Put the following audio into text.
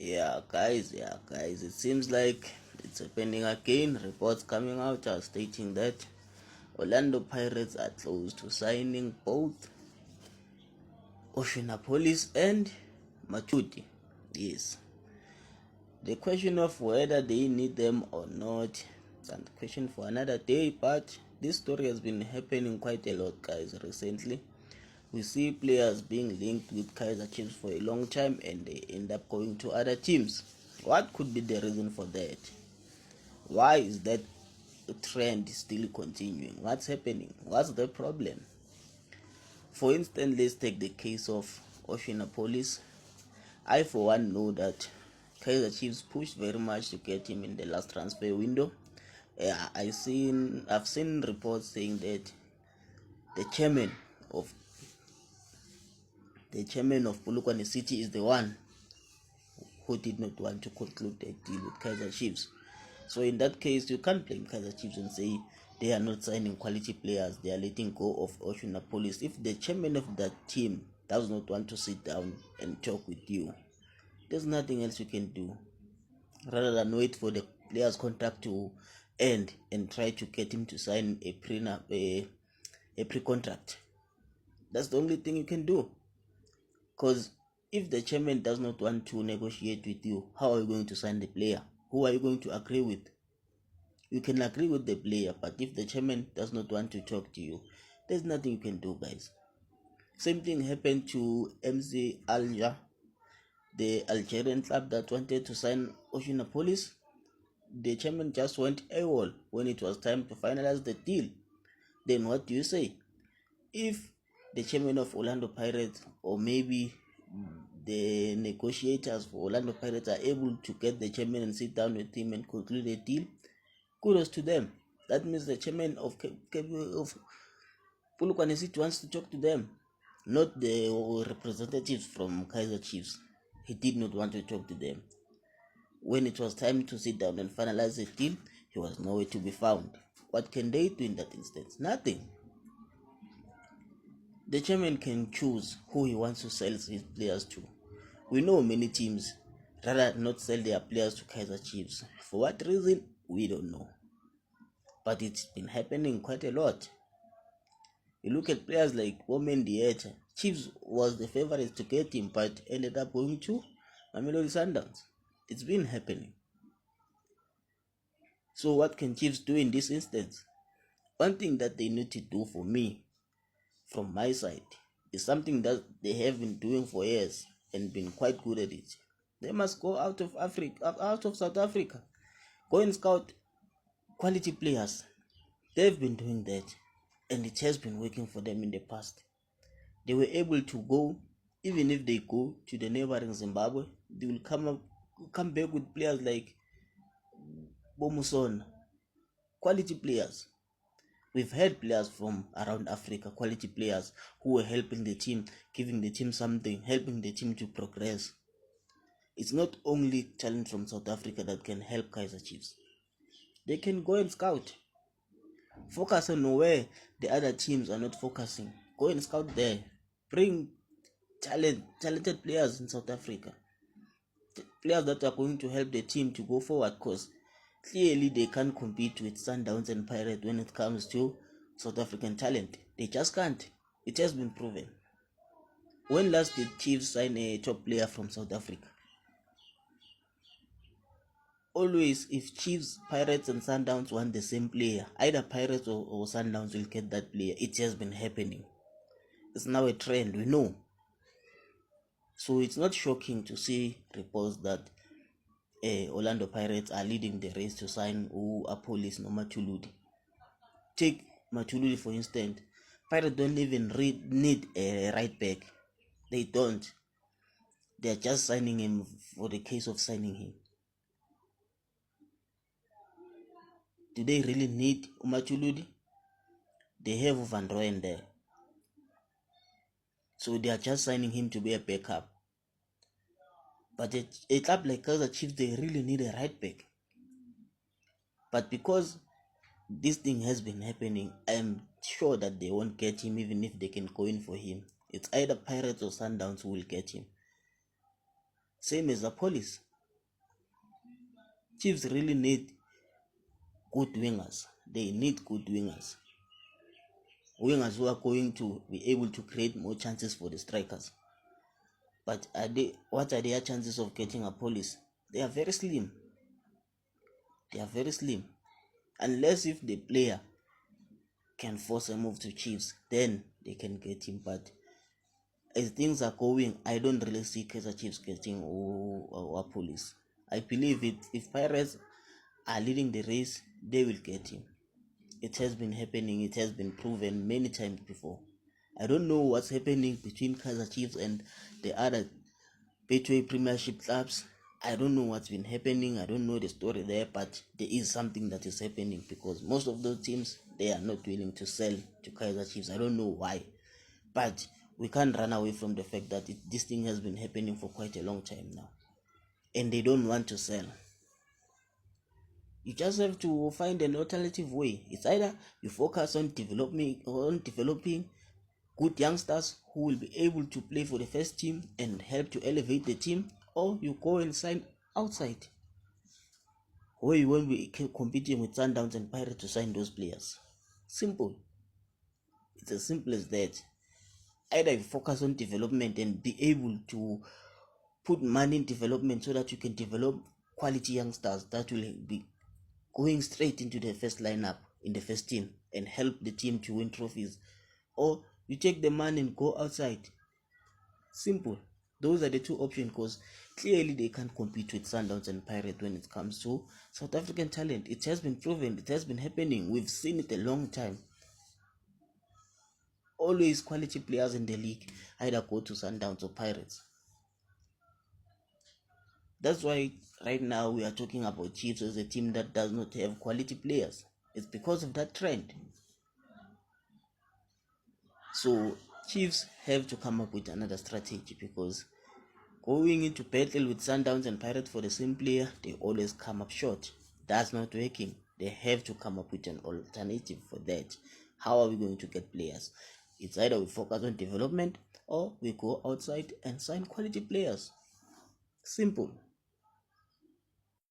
Yeah, guys, it seems like it's happening again. Reports coming out are stating that Orlando Pirates are close to signing both Appolis and Matuludi. Yes. The question of whether they need them or not is a question for another day, but this story has been happening quite a lot, guys, recently. We see players being linked with Kaiser Chiefs for a long time and they end up going to other teams. What could be the reason for that? Why is that trend still continuing? What's happening? What's the problem? For instance, let's take the case of Appolis. I for one know that Kaiser Chiefs pushed very much to get him in the last transfer window. I've seen reports saying that the chairman of Polokwane City is the one who did not want to conclude a deal with Kaiser Chiefs. So in that case, you can't blame Kaiser Chiefs and say they are not signing quality players, they are letting go of Appolis. If the chairman of that team does not want to sit down and talk with you, there's nothing else you can do. Rather than wait for the player's contract to end and try to get him to sign a pre-contract. That's the only thing you can do. Because if the chairman does not want to negotiate with you, how are you going to sign the player? Who are you going to agree with? You can agree with the player, but if the chairman does not want to talk to you, there's nothing you can do, guys. Same thing happened to MC Alger, the Algerian club that wanted to sign Appolis. The chairman just went AWOL when it was time to finalize the deal. Then what do you say? If the chairman of Orlando Pirates or maybe the negotiators for Orlando Pirates are able to get the chairman and sit down with him and conclude a deal, kudos to them. That means the chairman of Polokwane City wants to talk to them, not the representatives from Kaiser Chiefs. He did not want to talk to them. When it was time to sit down and finalize the deal, he was nowhere to be found. What can they do in that instance? Nothing. The chairman can choose who he wants to sell his players to. We know many teams rather not sell their players to Kaiser Chiefs. For what reason? We don't know. But it's been happening quite a lot. You look at players like Women Dieta. Chiefs was the favorite to get him, but ended up going to Mamelodi Sundowns. It's been happening. So what can Chiefs do in this instance? One thing that they need to do for me, from my side, is something that they have been doing for years and been quite good at it. They must go out of South Africa, go and scout quality players. They've been doing that, and it has been working for them in the past. They were able to go, even if they go to the neighboring Zimbabwe, they will come back with players like Bomuson, quality players. We've had players from around Africa, quality players who were helping the team, giving the team something, helping the team to progress. It's not only talent from South Africa that can help Kaiser Chiefs. They can go and scout. Focus on where the other teams are not focusing. Go and scout there. Bring talented players in South Africa. Players that are going to help the team to go forward, because clearly they can't compete with Sundowns and Pirates when it comes to South African talent. They just can't. It has been proven. When last did Chiefs sign a top player from South Africa? Always, if Chiefs, Pirates and Sundowns want the same player, either Pirates or Sundowns will get that player. It has been happening. It's now a trend, we know. So it's not shocking to see reports that Orlando Pirates are leading the race to sign Appolis or Matuludi. Take Matuludi for instance. Pirates don't even need a right back. They don't. They are just signing him for the case of signing him. Do they really need Matuludi? They have Van Rooyen there. So they are just signing him to be a backup. But a club like Kaiser Chiefs, they really need a right back. But because this thing has been happening, I'm sure that they won't get him even if they can go in for him. It's either Pirates or Sundowns who will get him. Same as Appolis. Chiefs really need good wingers. They need good wingers. Wingers who are going to be able to create more chances for the strikers. But what are their chances of getting Appolis? They are very slim. They are very slim. Unless if the player can force a move to Chiefs, then they can get him. But as things are going, I don't really see Kaizer Chiefs getting Appolis. I believe if Pirates are leading the race, they will get him. It has been happening. It has been proven many times before. I don't know what's happening between Kaizer Chiefs and the other Betway Premiership clubs. I don't know what's been happening. I don't know the story there, but there is something that is happening because most of those teams, they are not willing to sell to Kaizer Chiefs. I don't know why, but we can't run away from the fact that this thing has been happening for quite a long time now, and they don't want to sell. You just have to find an alternative way. It's either you focus on developing good youngsters who will be able to play for the first team and help to elevate the team, or you go and sign outside, where you won't be competing with Sundowns and Pirates to sign those players. Simple. It's as simple as that. Either you focus on development and be able to put money in development so that you can develop quality youngsters that will be going straight into the first lineup in the first team and help the team to win trophies, or you take the money and go outside. Simple. Those are the two options, because clearly they can't compete with Sundowns and Pirates when it comes to South African talent. It has been proven. It has been happening. We've seen it a long time. Always quality players in the league either go to Sundowns or Pirates. That's why right now we are talking about Chiefs as a team that does not have quality players. It's because of that trend. So Chiefs have to come up with another strategy, because going into battle with Sundowns and Pirates for the same player, they always come up short. That's not working. They have to come up with an alternative for that. How are we going to get players? It's either we focus on development or we go outside and sign quality players. Simple.